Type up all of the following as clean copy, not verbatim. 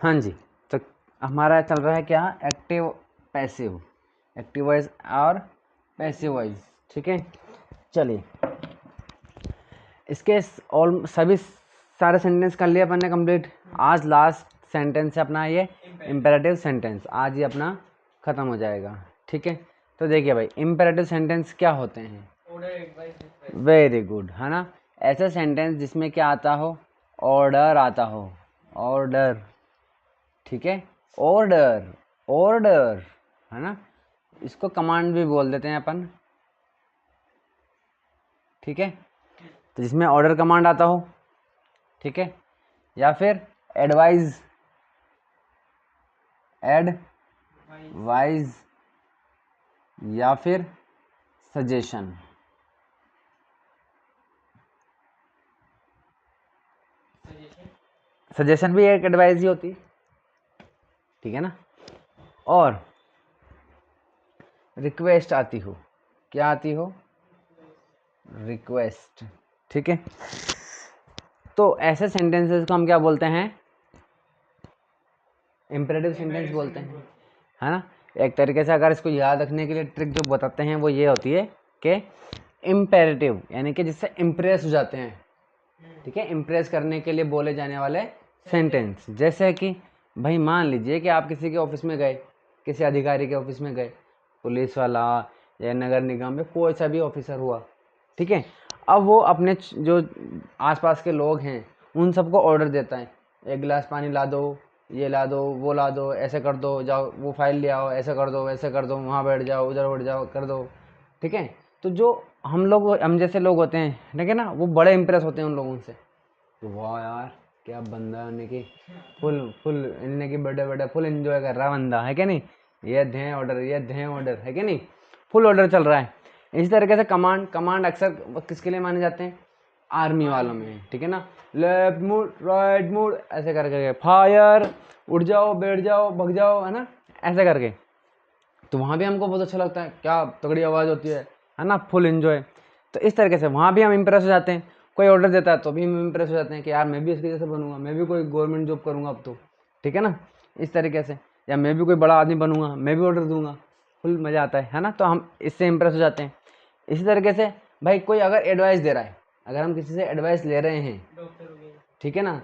हाँ जी, तो हमारा चल रहा है क्या, एक्टिव पैसिव, एक्टिव वॉइस और पैसिव वॉइस। ठीक है, चलिए इसके ऑल सभी सारे सेंटेंस कर लिए अपन ने कंप्लीट। आज लास्ट सेंटेंस है अपना ये इम्पेरेटिव सेंटेंस, आज ये अपना ख़त्म हो जाएगा। ठीक है, तो देखिए भाई इम्पेरेटिव सेंटेंस क्या होते हैं। वेरी गुड, है ना। ऐसा सेंटेंस जिसमें क्या आता हो, ऑर्डर आता हो, ऑर्डर। ठीक है, ऑर्डर, ऑर्डर, है ना। इसको कमांड भी बोल देते हैं अपन। ठीक है, तो जिसमें ऑर्डर कमांड आता हो, ठीक है, या फिर एडवाइज, एडवाइज, या फिर सजेशन। सजेशन भी एक एडवाइस ही होती है, ठीक है ना। और रिक्वेस्ट आती हो, क्या आती हो, रिक्वेस्ट। ठीक है, तो ऐसे सेंटेंसेस को हम क्या बोलते हैं, इम्पेरेटिव सेंटेंस बोलते हैं, है ना। एक तरीके से अगर इसको याद रखने के लिए ट्रिक जो बताते हैं वो ये होती है कि इम्पेरेटिव यानी कि जिससे इम्प्रेस हो जाते हैं। ठीक है, इम्प्रेस करने के लिए बोले जाने वाले सेंटेंस, जैसे कि भाई मान लीजिए कि आप किसी के ऑफिस में गए, किसी अधिकारी के ऑफिस में गए, पुलिस वाला या नगर निगम में कोई सा भी ऑफिसर हुआ। ठीक है, अब वो अपने जो आसपास के लोग हैं उन सबको ऑर्डर देता है, एक गिलास पानी ला दो, ये ला दो, वो ला दो, ऐसे कर दो, जाओ वो फाइल ले आओ, ऐसे कर दो, वैसे कर दो, वहाँ बैठ जाओ, उधर बैठ जाओ, कर दो। ठीक है, तो जो हम जैसे लोग होते हैं, ठीक है ना, वो बड़े इंप्रेस होते हैं उन लोगों से। तो वाह यार क्या बंदा है कि फुल फुल इनने की बर्थडे बर्थडे फुल एंजॉय कर रहा है बंदा, है क्या नहीं, ये दें ऑर्डर, ये दें ऑर्डर, है क्या नहीं, फुल ऑर्डर चल रहा है। इसी तरीके से कमांड अक्सर किसके लिए माने जाते हैं, आर्मी वालों में। ठीक है ना, लेफ्ट मूड, राइट मूड, ऐसे करके, फायर, उठ जाओ, बैठ जाओ, भग जाओ, है ना, ऐसे करके। तो वहाँ भी हमको बहुत अच्छा लगता है, क्या तगड़ी आवाज़ होती है ना, फुल एंजॉय। तो इस तरीके से वहाँ भी हम इम्प्रेस हो जाते हैं। कोई ऑर्डर देता है तो भी हम इम्प्रेस हो जाते हैं कि यार मैं भी इसके जैसे बनूंगा, मैं भी कोई गवर्नमेंट जॉब करूँगा अब तो। ठीक है ना, इस तरीके से, या मैं भी कोई बड़ा आदमी बनूंगा, मैं भी ऑर्डर दूंगा, फुल मज़ा आता है ना। तो हम इससे इम्प्रेस हो जाते हैं। इसी तरीके से भाई कोई अगर एडवाइस दे रहा है, अगर हम किसी से एडवाइस ले रहे हैं, ठीक है ना,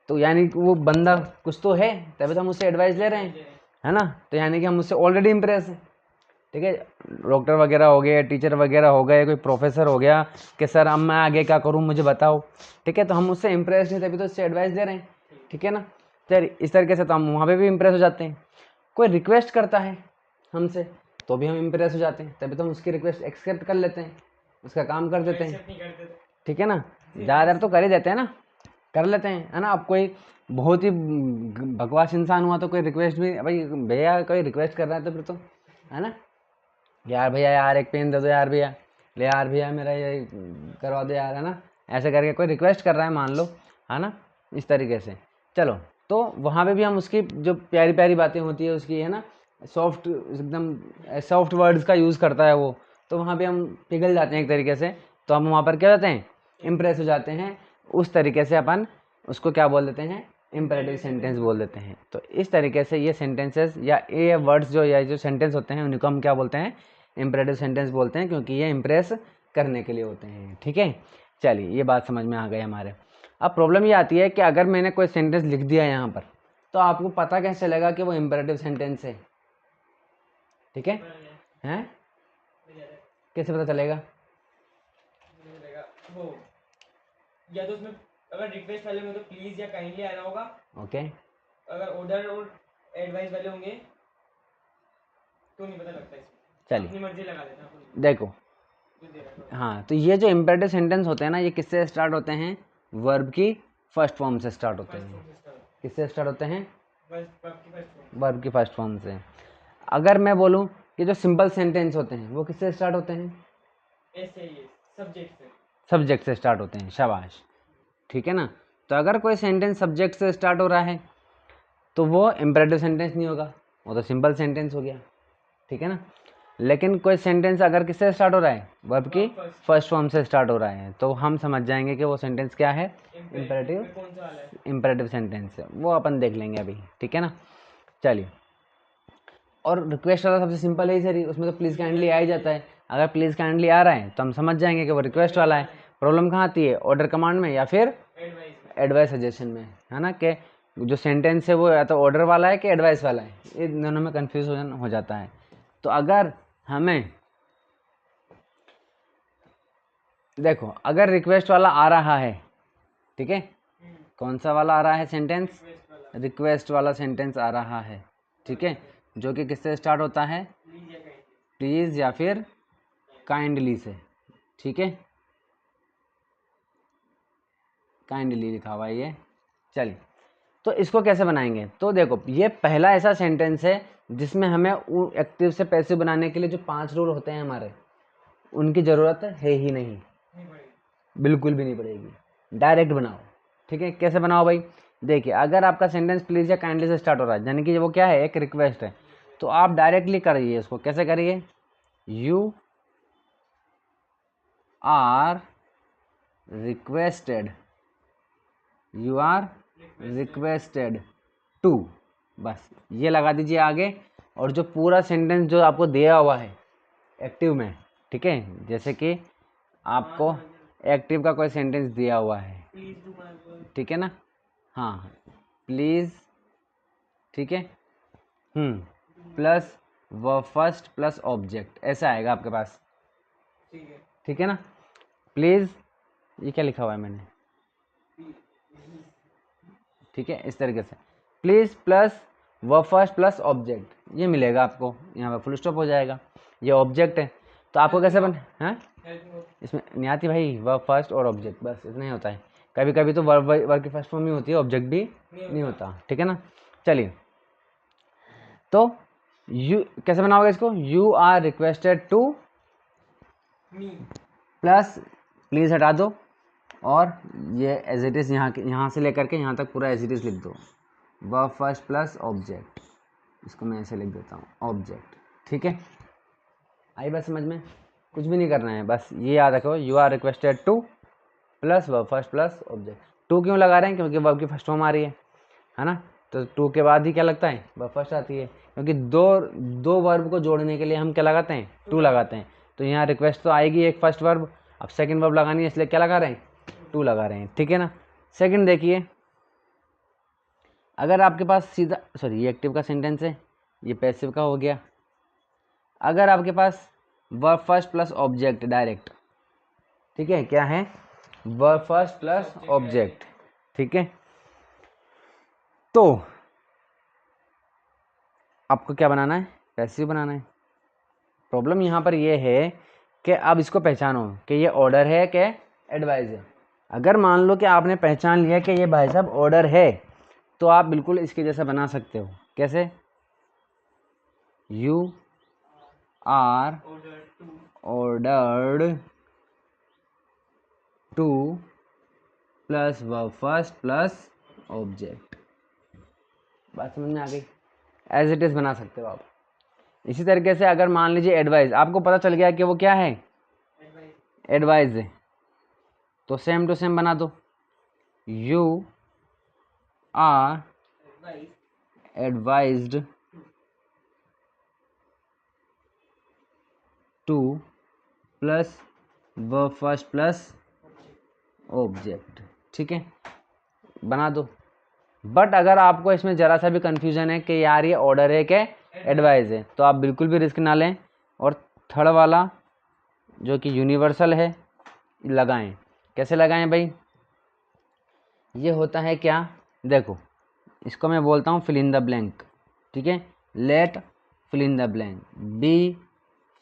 तो यानी कि वो बंदा कुछ तो है, तभी तो हम उससे एडवाइस ले रहे हैं, है ना। तो यानी कि हम उससे ऑलरेडी इम्प्रेस हैं। ठीक है, डॉक्टर वगैरह हो गए, टीचर वगैरह हो गए, कोई प्रोफेसर हो गया कि सर अब मैं आगे क्या करूं मुझे बताओ। ठीक है, तो हम उससे इम्प्रेस नहीं, तभी तो उससे एडवाइस दे रहे हैं। ठीक है ना, चलिए इस तरीके से तो हम वहाँ पे भी इम्प्रेस हो जाते हैं। कोई रिक्वेस्ट करता है हमसे तो भी हम इम्प्रेस हो जाते हैं, तभी तो हम उसकी रिक्वेस्ट एक्सेप्ट कर लेते हैं, उसका काम कर देते हैं। ठीक है ना, ज़्यादातर तो कर ही देते हैं ना, कर लेते हैं, है ना। अब कोई बहुत ही बकवास इंसान हुआ तो कोई रिक्वेस्ट भी, भाई भैया कोई रिक्वेस्ट कर रहा है तो फिर तो, है ना, यार भैया यार एक पेन दे दो यार भैया, ले यार भैया मेरा ये करवा दो यार, है ना। ऐसे करके कोई रिक्वेस्ट कर रहा है मान लो, है ना, इस तरीके से। चलो, तो वहाँ पे भी हम उसकी जो प्यारी प्यारी बातें होती है उसकी, है ना, सॉफ्ट एकदम सॉफ्ट वर्ड्स का यूज़ करता है वो, तो वहाँ पे हम पिघल जाते हैं एक तरीके से। तो हम वहाँ पर क्या जाते हैं, इम्प्रेस हो जाते हैं। उस तरीके से अपन उसको क्या बोल देते हैं, इम्पेरेटिव सेंटेंस बोल देते हैं। तो इस तरीके से ये सेंटेंसेस या ये वर्ड्स जो या जो सेंटेंस होते हैं उनको हम क्या बोलते हैं, इम्पेरेटिव सेंटेंस बोलते हैं, क्योंकि ये इम्प्रेस करने के लिए होते हैं। ठीक है, चलिए ये बात समझ में आ गई हमारे। अब प्रॉब्लम ये आती है कि अगर मैंने कोई सेंटेंस लिख दिया यहाँ पर, तो आपको पता कैसे चलेगा कि वो इम्पेरेटिव सेंटेंस है। ठीक है, हैं कैसे पता चलेगा, वो या तो उसमें अगर रिक्वेस्ट वाले में तो प्लीज या काइंडली आना होगा। ओके, अगर ऑर्डर और एडवाइस वाले होंगे तो नहीं पता लगता इसमें, चलिए अपनी मर्जी लगा देना देखो। हाँ, तो ये जो इम्पेरेटिव सेंटेंस होते हैं ना, ये किससे स्टार्ट होते हैं, वर्ब की फर्स्ट फॉर्म से स्टार्ट होते हैं। किससे स्टार्ट होते हैं, वर्ब की फर्स्ट फॉर्म से। अगर मैं बोलूँ कि जो सिंपल सेंटेंस होते हैं वो किससे स्टार्ट होते हैं, सब्जेक्ट से स्टार्ट होते हैं, शाबाश। ठीक है ना, तो अगर कोई सेंटेंस सब्जेक्ट से स्टार्ट हो रहा है तो वो इम्पेरेटिव सेंटेंस नहीं होगा, वो तो सिंपल सेंटेंस हो गया। ठीक है ना, लेकिन कोई सेंटेंस अगर किससे स्टार्ट हो रहा है, वर्ब की फर्स्ट फर्स्ट फॉर्म से स्टार्ट हो रहा है, तो हम समझ जाएंगे कि वो सेंटेंस क्या है, इम्पेरेटिव में कौन सा वाला है? इम्पेरेटिव सेंटेंस है, वो अपन देख लेंगे अभी, ठीक है ना। चलिए, और रिक्वेस्ट वाला सबसे सिंपल है ही सर, उसमें तो प्लीज़ काइंडली आ ही जाता है। अगर प्लीज़ काइंडली आ रहा है तो हम समझ जाएंगे कि वो रिक्वेस्ट वाला है। प्रॉब्लम कहाँ आती है, ऑर्डर कमांड में या फिर एडवाइस एडवाइस सजेशन में, है ना, कि जो सेंटेंस है वो या तो ऑर्डर वाला है कि एडवाइस वाला है, ये दोनों में कन्फ्यूजन हो जाता है। तो अगर हमें देखो, अगर रिक्वेस्ट वाला आ रहा है, ठीक है, कौन सा वाला आ रहा है सेंटेंस, रिक्वेस्ट वाला रिक्वेस्ट वाला सेंटेंस आ रहा है, ठीक है, जो कि किससे स्टार्ट होता है, प्लीज या काइंडली। प्लीज़ या फिर काइंडली से, ठीक है, काइंडली लिखा हुआ है ये। चलिए, तो इसको कैसे बनाएंगे, तो देखो ये पहला ऐसा सेंटेंस है जिसमें हमें एक्टिव से पैसिव बनाने के लिए जो 5 रूल होते हैं हमारे, उनकी ज़रूरत है ही नहीं, नहीं पड़ेगी। बिल्कुल भी नहीं पड़ेगी, डायरेक्ट बनाओ, ठीक है। कैसे बनाओ भाई, देखिए अगर आपका सेंटेंस प्लीज़ या काइंडली से स्टार्ट हो रहा है, यानी कि वो क्या है, एक रिक्वेस्ट है, तो आप डायरेक्टली करिए इसको। कैसे करिए, you are requested, you are requested to, बस ये लगा दीजिए आगे। और जो पूरा सेंटेंस जो आपको दिया हुआ है एक्टिव में, ठीक है, जैसे कि आपको एक्टिव का कोई सेंटेंस दिया हुआ है, प्लीज डू माय वर्क। ठीक है ना, हाँ, प्लीज़, ठीक है, plus verb first plus object, ऐसा आएगा आपके पास, ठीक है। ठीक है ना। प्लीज़, ये क्या लिखा हुआ है मैंने, ठीक है, इस तरीके से please plus verb first plus object, ये मिलेगा आपको, यहाँ पर फुल स्टॉप हो जाएगा, ये ऑब्जेक्ट है। तो आपको कैसे बन, हैं, हेल्प मी। इसमें नहीं आती भाई, वर्ब फर्स्ट और ऑब्जेक्ट, बस इतना ही होता है। कभी कभी तो वर्ब की फर्स्ट फॉर्म ही होती है, ऑब्जेक्ट भी नहीं होता, ठीक है ना। चलिए, तो यू कैसे बनाओगे इसको, you are requested to me plus please हटा दो, और ये एज इट इज़ यहाँ से लेकर के यहाँ तक पूरा एज इट इज़ लिख दो, वर्ब फर्स्ट प्लस ऑब्जेक्ट, इसको मैं ऐसे लिख देता हूँ ऑब्जेक्ट, ठीक है। आई बात समझ में, कुछ भी नहीं करना है, बस ये याद रखो, you are requested to plus verb first plus object. To क्यों लगा रहे हैं, क्योंकि वर्ब की फर्स्ट फॉर्म आ रही है ना, तो टू के बाद ही क्या लगता है, वर्ब फर्स्ट आती है, क्योंकि दो वर्ब को जोड़ने के लिए हम क्या लगाते हैं, टू लगाते हैं। तो यहाँ रिक्वेस्ट तो आएगी एक फर्स्ट वर्ब, अब सेकंड वर्ब लगानी है, इसलिए क्या लगा रहे हैं, टू लगा रहे हैं, ठीक है ना। सेकंड देखिए, अगर आपके पास सीधा, सॉरी ये एक्टिव का सेंटेंस है, ये पैसिव का हो गया। अगर आपके पास verb first plus object direct, ठीक है, क्या है, वर्ब फर्स्ट प्लस ऑब्जेक्ट, ठीक है, तो आपको क्या बनाना है, पैसिव बनाना है। प्रॉब्लम यहाँ पर ये है कि अब इसको पहचानो कि ये ऑर्डर है कि एडवाइस है। अगर मान लो कि आपने पहचान लिया कि ये भाई साहब ऑर्डर है, तो आप बिल्कुल इसके जैसा बना सकते हो। कैसे, you are order to ordered to plus verb first plus object, बात समझ में आ गई, एज इट इज़ बना सकते हो आप। इसी तरीके से अगर मान लीजिए एडवाइस, आपको पता चल गया कि वो क्या है, एडवाइस एडवाइस है, तो सेम टू सेम बना दो, you are advice advised to plus verb first plus object, ठीक है, बना दो। बट अगर आपको इसमें ज़रा सा भी कन्फ्यूज़न है कि यार ये ऑर्डर है कि एडवाइस है, तो आप बिल्कुल भी रिस्क ना लें, और थर्ड वाला जो कि यूनिवर्सल है लगाएं। कैसे लगाएं भाई, ये होता है क्या, देखो इसको मैं बोलता हूँ फिल इन द ब्लैंक, ठीक है, let fill in the blank, be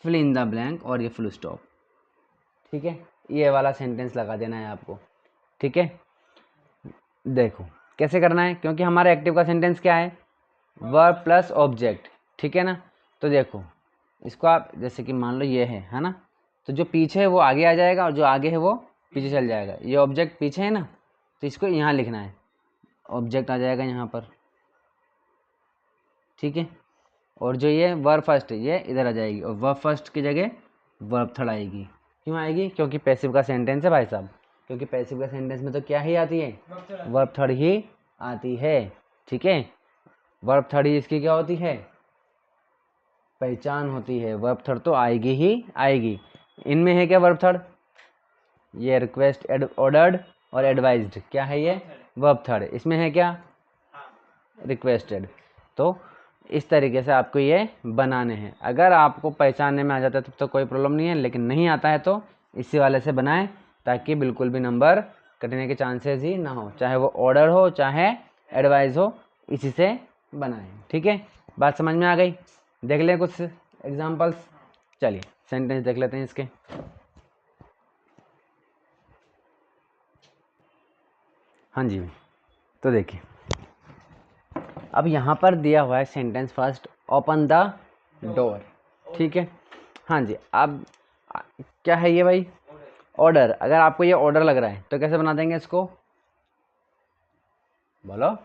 fill in the blank, और ये फुल स्टॉप, ठीक है, ये वाला सेंटेंस लगा देना है आपको, ठीक है। देखो कैसे करना है, क्योंकि हमारा एक्टिव का सेंटेंस क्या है, वर्ब प्लस ऑब्जेक्ट, ठीक है ना। तो देखो इसको आप जैसे कि मान लो ये है ना, तो जो पीछे है वो आगे आ जाएगा, और जो आगे है वो पीछे चल जाएगा। ये ऑब्जेक्ट पीछे है ना, तो इसको यहाँ लिखना है, ऑब्जेक्ट आ जाएगा यहाँ पर, ठीक है। और जो ये वर्ब फर्स्ट ये इधर आ जाएगी और वर्ब फर्स्ट की जगह वर्ब थर्ड आएगी। क्यों आएगी? क्योंकि पैसिव का सेंटेंस है भाई साहब, क्योंकि पैसिव का सेंटेंस में तो क्या ही आती है? वर्ब थर्ड ही आती है। ठीक है, वर्ब थर्ड ही इसकी क्या होती है? पहचान होती है। वर्ब थर्ड तो आएगी ही आएगी। इनमें है क्या वर्ब थर्ड? ये रिक्वेस्ट, ऑर्डर्ड और एडवाइज्ड, क्या है ये? Verb third. इसमें है क्या? रिक्वेस्टेड। तो इस तरीके से आपको ये बनाने हैं। अगर आपको पहचानने में आ जाता है तब तो कोई प्रॉब्लम नहीं है, लेकिन नहीं आता है तो इसी वाले से बनाएं, ताकि बिल्कुल भी नंबर कटने के चांसेस ही ना हो, चाहे वो ऑर्डर हो चाहे एडवाइस हो, इसी से बनाएं। ठीक है, बात समझ में आ गई? देख लें कुछ एग्जांपल्स। चलिए सेंटेंस देख लेते हैं इसके। हाँ जी, तो देखिए अब यहाँ पर दिया हुआ है sentence first, open the door. ठीक है, हाँ जी। अब क्या है ये भाई? ऑर्डर। अगर आपको ये ऑर्डर लग रहा है तो कैसे बना देंगे इसको? बोलो।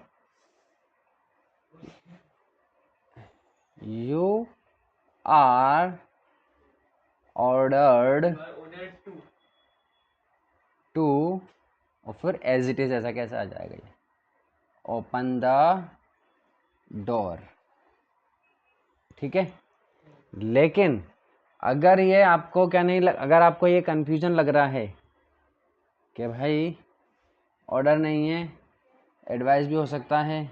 यू आर ऑर्डर्ड टू, और फिर एज इट इज ऐसा कैसे आ जाएगा ये? Open the door. ठीक है, लेकिन अगर ये आपको क्या नहीं अगर आपको ये कंफ्यूजन लग रहा है कि भाई ऑर्डर नहीं है, एडवाइस भी हो सकता है,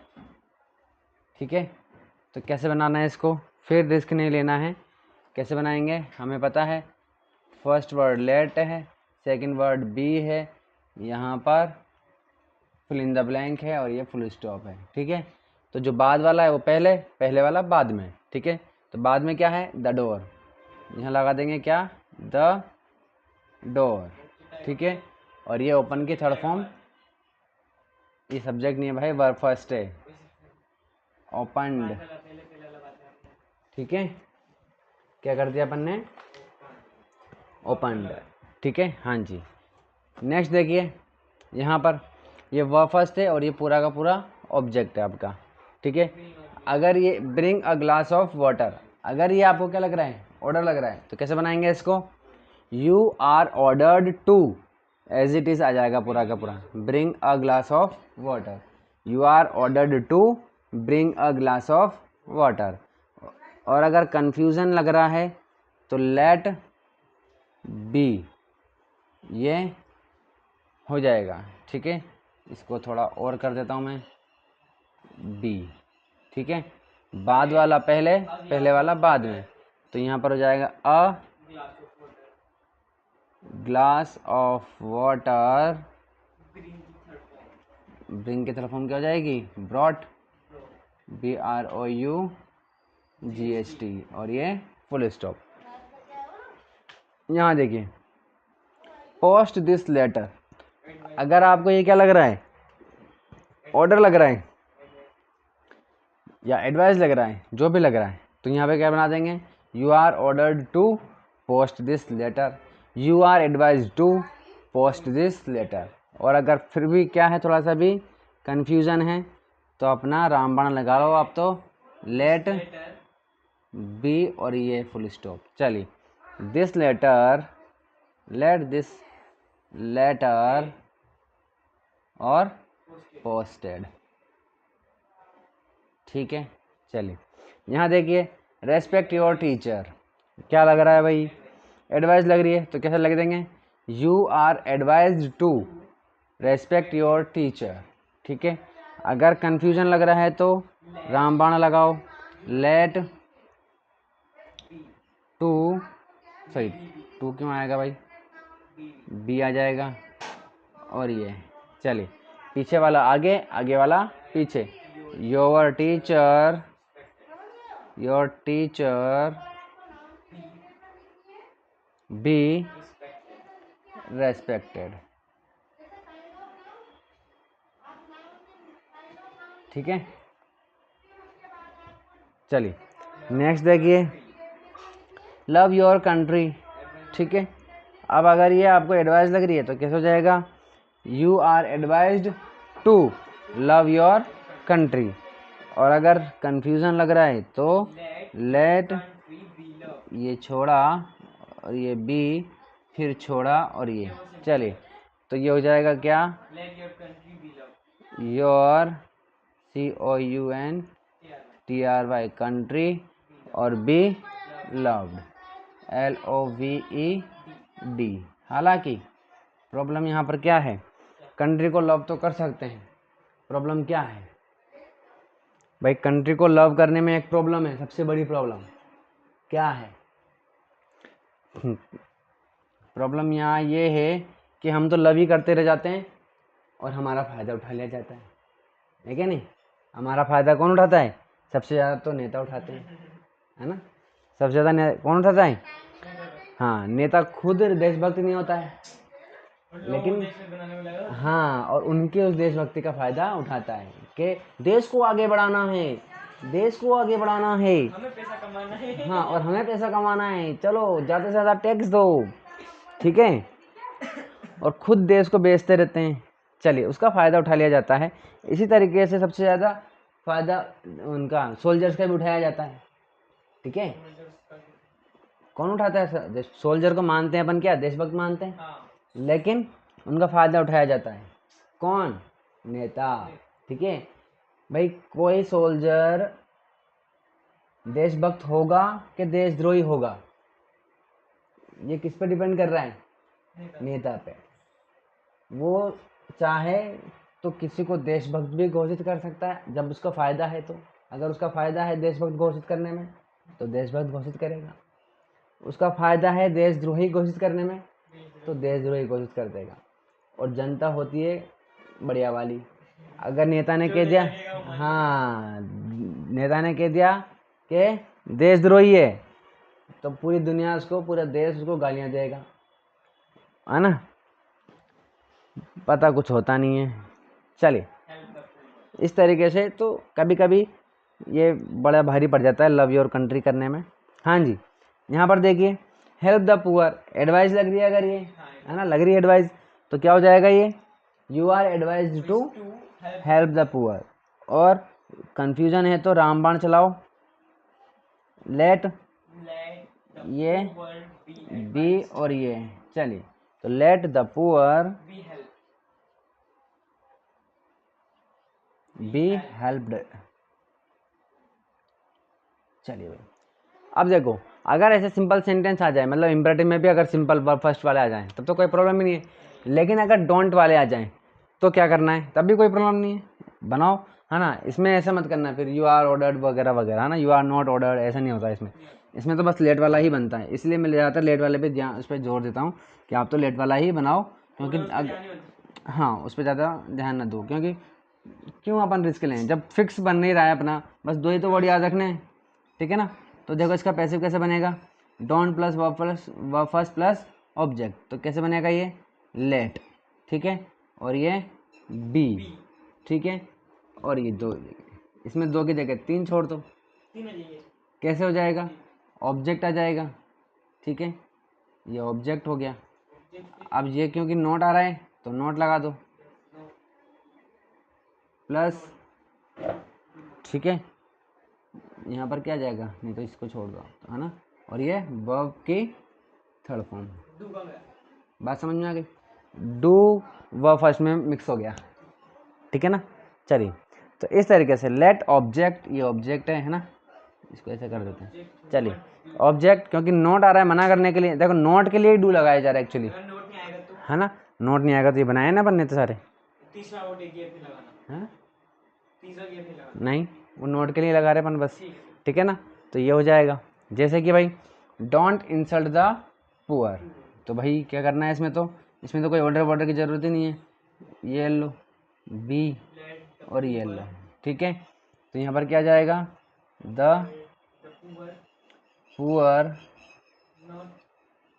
ठीक है, तो कैसे बनाना है इसको? फिर रिस्क नहीं लेना है। कैसे बनाएंगे? हमें पता है फर्स्ट वर्ड लेट है, सेकंड वर्ड बी है, यहाँ पर फिल इन द ब्लैंक है और ये फुल स्टॉप है। ठीक है, तो जो बाद वाला है वो पहले, पहले वाला बाद में। ठीक है, तो बाद में क्या है? The door. यहाँ लगा देंगे क्या? The door. ठीक है, और ये ओपन की थर्ड फॉर्म, ये सब्जेक्ट नहीं है भाई, वर्ब फर्स्ट है, ओपनड। ठीक है, क्या कर दिया अपन ने? ओपनड। ठीक है, हाँ जी। नेक्स्ट देखिए, यहाँ पर ये वर्ब फर्स्ट है और ये पूरा का पूरा ऑब्जेक्ट है आपका। ठीक है, अगर ये bring a glass of water, अगर ये आपको क्या लग रहा है? ऑर्डर लग रहा है, तो कैसे बनाएंगे इसको? You are ordered to, as it is आ जाएगा पूरा का पूरा, bring a glass of water. You are ordered to bring a glass of water. और अगर कंफ्यूजन लग रहा है तो लेट बी, ये हो जाएगा। ठीक है, इसको थोड़ा और कर देता हूँ मैं, बी। ठीक है, बाद वाला पहले, पहले वाला बाद में, तो यहाँ पर हो जाएगा अ ग्लास ऑफ वाटर, ब्रिंग की तरफ हम क्या हो जाएगी? ब्रॉट, BROUGHT, और ये फुल स्टॉप। यहाँ देखिए पोस्ट दिस लेटर, अगर आपको ये क्या लग रहा है? ऑर्डर लग रहा है या एडवाइस लग रहा है, जो भी लग रहा है, तो यहाँ पे क्या बना देंगे? You are ordered to post this letter, you are advise to post this letter. और अगर फिर भी क्या है, थोड़ा सा भी कंफ्यूजन है, तो अपना रामबाण लगा लो आप, तो लेट बी और ये फुल स्टॉप। चलिए, this letter, let this letter और पोस्टेड। ठीक है, चलिए यहाँ देखिए रेस्पेक्ट योर टीचर, क्या लग रहा है भाई? एडवाइस लग रही है, तो कैसे लग देंगे? You are advised to respect your teacher. ठीक है, अगर कंफ्यूजन लग रहा है तो रामबाण लगाओ, लेट टू, सॉरी टू क्यों आएगा भाई? बी आ जाएगा, और ये चलिए पीछे वाला आगे, आगे वाला पीछे। Your teacher, your teacher B respected. ठीक है, चलिए नेक्स्ट देखिए, लव योर कंट्री। ठीक है, अब अगर ये आपको एडवाइस लग रही है तो कैसे हो जाएगा? You are advised to love your country. और अगर कंफ्यूजन लग रहा है तो लेट कंट्री बी लव। ये छोड़ा और ये बी, फिर छोड़ा और ये, चलिए तो ये हो जाएगा क्या, let your country be love. Your COUNTRY country और बी लव्ड LOVED। हालांकि प्रॉब्लम यहाँ पर क्या है, कंट्री को लव तो कर सकते हैं, प्रॉब्लम क्या है भाई, कंट्री को लव करने में एक प्रॉब्लम है, सबसे बड़ी प्रॉब्लम क्या है, प्रॉब्लम यहाँ ये है कि हम तो लव ही करते रह जाते हैं और हमारा फ़ायदा उठा लिया जाता है क्या नहीं। हमारा फ़ायदा कौन उठाता है, सबसे ज़्यादा तो नेता उठाते हैं, है ना, सबसे ज़्यादा कौन उठाता है, हाँ नेता खुद देशभक्त नहीं होता है, लेकिन हाँ और उनके उस देशभक्ति का फ़ायदा उठाता है कि देश को आगे बढ़ाना है, देश को आगे बढ़ाना है, हमें पैसा कमाना है। हाँ और हमें पैसा कमाना है, चलो ज़्यादा से ज़्यादा टैक्स दो, ठीक है, और खुद देश को बेचते रहते हैं, चलिए उसका फ़ायदा उठा लिया जाता है। इसी तरीके से सबसे ज़्यादा फ़ायदा उनका सोल्जर्स का भी उठाया जाता है, ठीक है, कौन उठाता है, सोल्जर को मानते हैं अपन क्या, देशभक्त मानते हैं, हाँ। लेकिन उनका फ़ायदा उठाया जाता है, कौन, नेता, ठीक है भाई। कोई सोल्जर देशभक्त होगा कि देशद्रोही होगा, ये किस पे डिपेंड कर रहा है, नेता पे। वो चाहे तो किसी को देशभक्त भी घोषित कर सकता है जब उसका फ़ायदा है, तो अगर उसका फ़ायदा है देशभक्त घोषित करने में तो देशभक्त घोषित करेगा, उसका फ़ायदा है देशद्रोही घोषित करने में तो देशद्रोही घोषित कर देगा। और जनता होती है बढ़िया वाली, अगर नेता ने कह दिया, हाँ नेता ने कह दिया कि देशद्रोही है तो पूरी दुनिया उसको, पूरा देश उसको गालियाँ देगा, है ना, पता कुछ होता नहीं है। चलिए इस तरीके से तो कभी कभी ये बड़ा भारी पड़ जाता है लव योर कंट्री करने में। हाँ जी, यहाँ पर देखिए हेल्प द पुअर, एडवाइस लग रही है, अगर ये है ना लग रही है एडवाइस, तो क्या हो जाएगा ये, you are advised to help the poor, और कंफ्यूजन है तो रामबाण चलाओ, लेट ये बी और ये, चलिए तो let the poor be helped. चलिए भाई अब देखो, अगर ऐसे सिंपल सेंटेंस आ जाए, मतलब इम्परेटिव में भी अगर सिंपल वर्ब फर्स्ट वाले आ जाएं तब तो कोई प्रॉब्लम ही नहीं है, लेकिन अगर डोंट वाले आ जाएं तो क्या करना है, तब भी कोई प्रॉब्लम नहीं है, बनाओ, है ना। इसमें ऐसा मत करना फिर यू आर ऑर्डर्ड वगैरह वगैरह, है ना, यू आर नॉट ऑर्डर्ड, ऐसा नहीं होता इसमें, इसमें तो बस लेट वाला ही बनता है, इसलिए मैं ज़्यादातर लेट वाले पे ध्यान, उस पर जोर देता हूँ कि आप तो लेट वाला ही बनाओ, क्योंकि हाँ उस पर ज़्यादा ध्यान न दो, क्योंकि क्यों अपन रिस्क लें जब फिक्स बन नहीं रहा है अपना, बस दो ही तो वर्ड याद रखने हैं, ठीक है ना। तो देखो इसका पैसिव कैसे बनेगा, don't plus verb first plus object, तो कैसे बनेगा ये, लेट, ठीक है, और ये बी, ठीक है, और ये दो, इसमें दो की जगह तीन छोड़ दो, कैसे हो जाएगा, ऑब्जेक्ट आ जाएगा, ठीक है, ये ऑब्जेक्ट हो गया। अब ये क्योंकि नोट आ रहा है तो नोट लगा दो प्लस, ठीक है, यहाँ पर क्या आ जाएगा, नहीं तो इसको छोड़ दो, है ना, और ये वर्ब की थर्ड फॉर्म, बात समझ में आ गई, डू वर्ब फर्स्ट में मिक्स हो गया, ठीक है ना। चलिए तो इस तरीके से लेट ऑब्जेक्ट, ये ऑब्जेक्ट है ना, इसको ऐसे कर देते हैं, चलिए ऑब्जेक्ट, क्योंकि नोट आ रहा है मना करने के लिए, देखो नोट के लिए ही डू लगाया जा रहा है एक्चुअली, है ना, नोट नहीं आएगा तो ये बनाए ना बनने तो सारे, तीसरा वो गियर पे लगाना, हैं तीसरा गियर पे लगाना, नहीं वो नोट के लिए लगा रहे अपन बस, ठीक है ना। तो ये हो जाएगा जैसे कि भाई डोंट इंसल्ट द पुअर, तो भाई क्या करना है इसमें तो कोई ऑर्डर की ज़रूरत ही नहीं है, ये लो बी और ये लो, ठीक है, तो यहाँ पर क्या जाएगा, द पुअर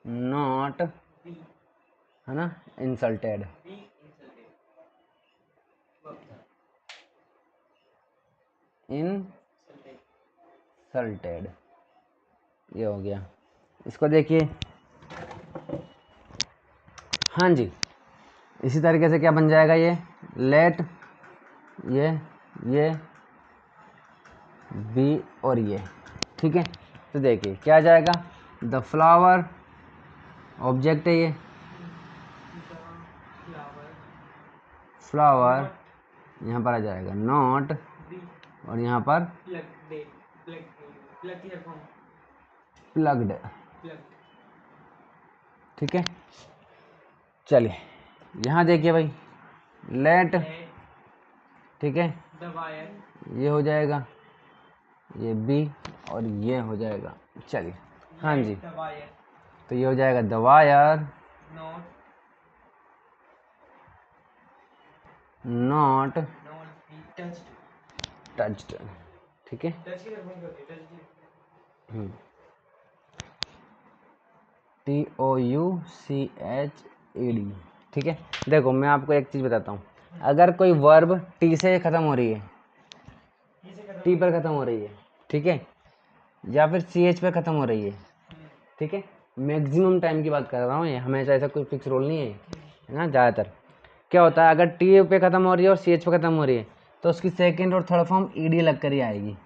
नॉट, है ना, इंसल्टेड, इंसल्टेड, ये हो गया। इसको देखिए, हाँ जी, इसी तरीके से क्या बन जाएगा ये, लेट ये बी और ये, ठीक है, तो देखिए क्या आ जाएगा, द फ्लावर ऑब्जेक्ट है ये, फ्लावर यहाँ पर आ जाएगा नॉट, और यहाँ पर प्लग्ड। ठीक है, चलिए यहाँ देखिए भाई, लेट, ठीक है, ये हो जाएगा, ये बी, और ये हो जाएगा, चलिए हाँ जी, तो ये हो जाएगा द वायर नॉट टच्ड। ठीक है, TOUCHED। ठीक है, देखो मैं आपको एक चीज़ बताता हूँ, अगर कोई वर्ब टी से ख़त्म हो रही है, टी पर ख़त्म हो रही है, ठीक है, या फिर CH पर ख़त्म हो रही है, ठीक है, मैक्सिमम टाइम की बात कर रहा हूँ, ये हमेशा ऐसा कोई फिक्स रोल नहीं है ना, ज़्यादातर क्या होता है, अगर टी पे ख़त्म हो रही है और CH पे ख़त्म हो रही है तो उसकी सेकंड और थर्ड फॉर्म ED लग कर ही आएगी।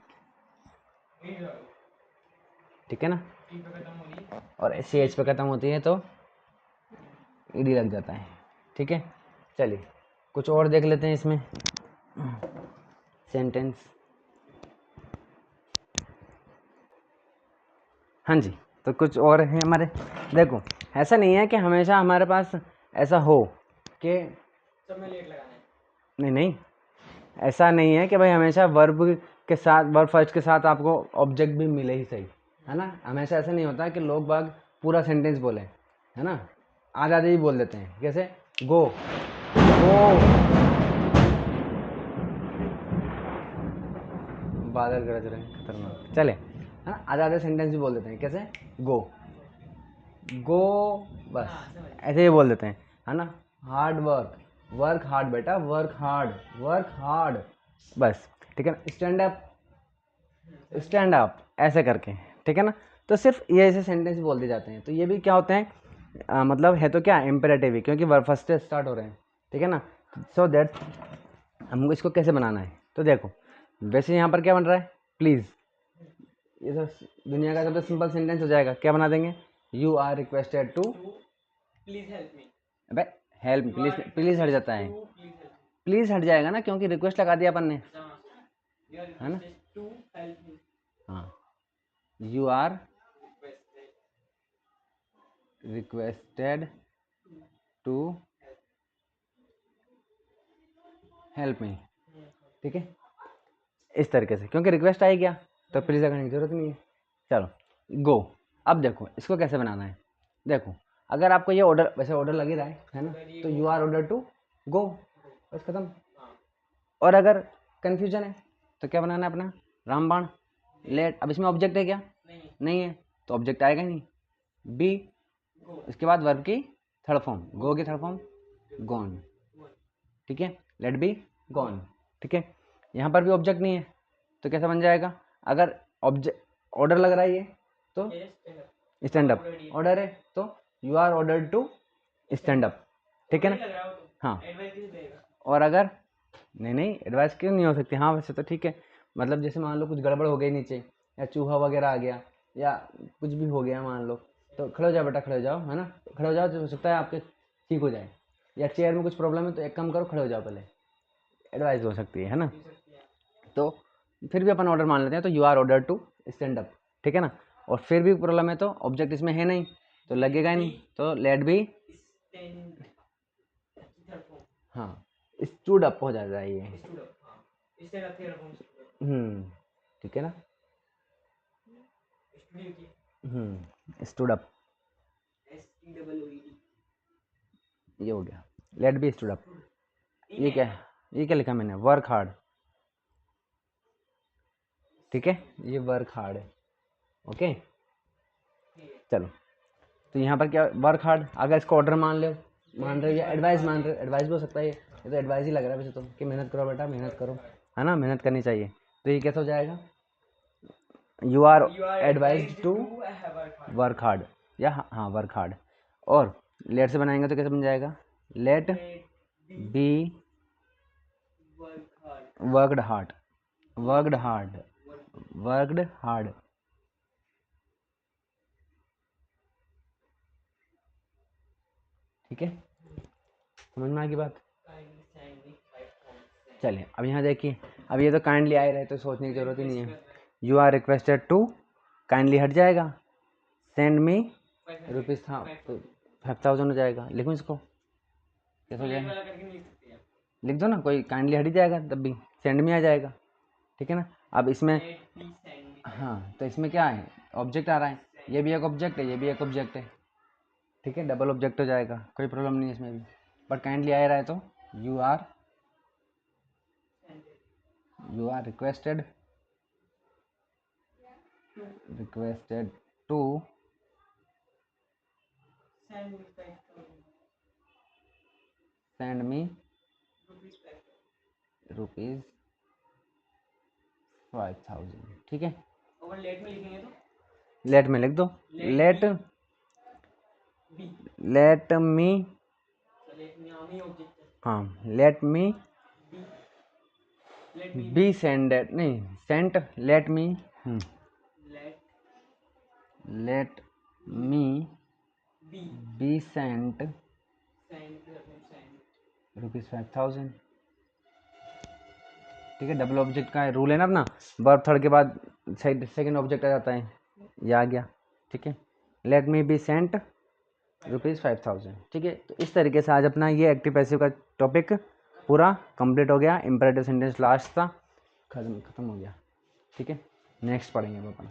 ठीक है ना, और CH पे ख़त्म होती है तो ED लग जाता है। ठीक है, चलिए कुछ और देख लेते हैं इसमें सेंटेंस। हाँ जी, तो कुछ और है हमारे, देखो ऐसा नहीं है कि हमेशा हमारे पास ऐसा हो कि सब में लेट लगाना है, नहीं नहीं, ऐसा नहीं है कि भाई हमेशा वर्ब के साथ, वर्ब फर्स्ट के साथ आपको ऑब्जेक्ट भी मिले ही सही, है ना, हमेशा ऐसा नहीं होता कि लोग बाग पूरा सेंटेंस बोले, है ना, आधे आधे ही बोल देते हैं, कैसे गो, गो, बादल गरज रहे हैं खतरनाक, चले, है ना, आधे आधे सेंटेंस भी बोल देते हैं, कैसे गो, गो, बस ऐसे ही बोल देते हैं, है ना, हार्ड वर्क, वर्क हार्ड बेटा, वर्क हार्ड, वर्क हार्ड, बस। ठीक है ना, स्टैंड अप, स्टैंड अप, ऐसे करके, ठीक है ना, तो सिर्फ ये ऐसे सेंटेंस बोल दिए जाते हैं, तो ये भी क्या होते हैं, मतलब है तो क्या इम्पेरेटिव ही, क्योंकि वर्ब फर्स्ट से स्टार्ट हो रहे हैं। ठीक है ना, सो दैट हमको इसको कैसे बनाना है, तो देखो वैसे यहाँ पर क्या बन रहा है, प्लीज़, ये सब दुनिया का सबसे सिंपल सेंटेंस हो जाएगा, क्या बना देंगे, you are requested to, please help me, अबे हेल्प, प्लीज, प्लीज हट जाता है, प्लीज हट जाएगा ना, क्योंकि रिक्वेस्ट लगा दिया अपन ने, है ना, टू हेल्प मी, हाँ, you are requested to help me. ठीक है, इस तरीके से, क्योंकि रिक्वेस्ट आई गया तो प्लीज लगाने की जरूरत नहीं है। चलो गो, अब देखो इसको कैसे बनाना है, देखो अगर आपको ये ऑर्डर, वैसे ऑर्डर लग ही रहा है ना, तो you are order to go, बस खत्म। और अगर कन्फ्यूजन है तो क्या बनाना है अपना, रामबाण, लेट, अब इसमें ऑब्जेक्ट है क्या, नहीं है, तो ऑब्जेक्ट आएगा ही नहीं, बी, उसके बाद वर्ब की थर्ड फॉर्म, गो की थर्ड फॉर्म गॉन। ठीक है, लेट बी गॉन। ठीक है, यहाँ पर भी ऑब्जेक्ट नहीं है तो कैसा बन जाएगा, अगर ऑब्जेक्ट ऑर्डर लग रहा है ये तो स्टैंड अप, ऑर्डर है तो you are order to stand up. ठीक है ना, हाँ, और अगर नहीं नहीं एडवाइस क्यों नहीं हो सकती, हाँ वैसे तो ठीक है, मतलब जैसे मान लो कुछ गड़बड़ हो गई नीचे, या चूहा वगैरह आ गया, या कुछ भी हो गया मान लो, तो खड़े हो जाओ बेटा, खड़े हो जाओ, है ना, खड़े हो जाओ, तो हो सकता है आपके ठीक हो जाए, या चेयर में कुछ प्रॉब्लम है तो एक काम करो, खड़े हो जाओ पहले, एडवाइस हो सकती है ना, तो फिर भी अपन ऑर्डर मान लेते हैं, तो you are order to stand up. ठीक है ना, और फिर भी प्रॉब्लम है तो ऑब्जेक्ट इसमें है नहीं तो लगेगा ही नहीं, तो लेट भी, हाँ, स्टूड अप हो जाता है ये, ठीक है ना, स्टूड अप, ये हो गया, लेट बी स्टूड अप। ये क्या है, ये क्या लिखा मैंने, वर्क हार्ड। ठीक है, ये वर्क हार्ड है, ओके, चलो, तो यहाँ पर क्या वर्क हार्ड, अगर इसको ऑर्डर मान लो, मान रहे हो, या एडवाइस मान रहे हो, एडवाइस भी हो सकता है, ये तो एडवाइस ही लग रहा है वैसे तो, कि मेहनत करो बेटा, मेहनत करो, है ना, मेहनत करनी चाहिए, तो ये कैसा हो जाएगा, you are advise to work hard, या हाँ वर्क हार्ड, और लेट से बनाएंगे तो कैसे बन जाएगा, let be worked hard, worked hard, worked hard. ठीक है, समझ में आ गई बात। Kindly send me 5000। चलिए अब यहाँ देखिए, अब ये तो काइंडली आ ही रहा है तो सोचने की ज़रूरत ही नहीं है। You are requested to, kindly हट जाएगा, सेंड मी रुपीज़ था तो 5000 हो जाएगा। लिखूँ इसको, कैसे हो लेट जाएगा, वाला करके नहीं लिख सकते आप। लिख दो ना, कोई काइंडली हट ही जाएगा तब भी, सेंड मी आ जाएगा, ठीक है ना। अब इसमें लेट मी सेंड मी। हाँ, तो इसमें क्या है, ऑब्जेक्ट आ रहा है, ये भी एक ऑब्जेक्ट है, ये भी एक ऑब्जेक्ट है, ठीक है, डबल ऑब्जेक्ट हो जाएगा, कोई प्रॉब्लम नहीं है इसमें भी। बट काइंडली आ रहा है तो you are requested to send me 5000 send me rupees 5000। Rupees 5000, ठीक है। और लेट में लिखेंगे तो लेट में लिख दो, लेट बी, लेट मी, तो लेट मी आमी ऑब्जेक्ट है हाँ let me be, let me be sended, नहीं sent, let me let let me be be sent send send rupees 5000, ठीक है। डबल ऑब्जेक्ट का रूल है ना अपना, वर्ब थर्ड के बाद सेकंड ऑब्जेक्ट आ जाता है, ये आ गया, ठीक है। Late me be sent rupees 5000, ठीक है। तो इस तरीके से आज अपना ये एक्टिव पैसिव का टॉपिक पूरा कंप्लीट हो गया। इंपरेटिव सेंटेंस लास्ट था, खत्म हो गया, ठीक है। नेक्स्ट पढ़ेंगे हम अपन।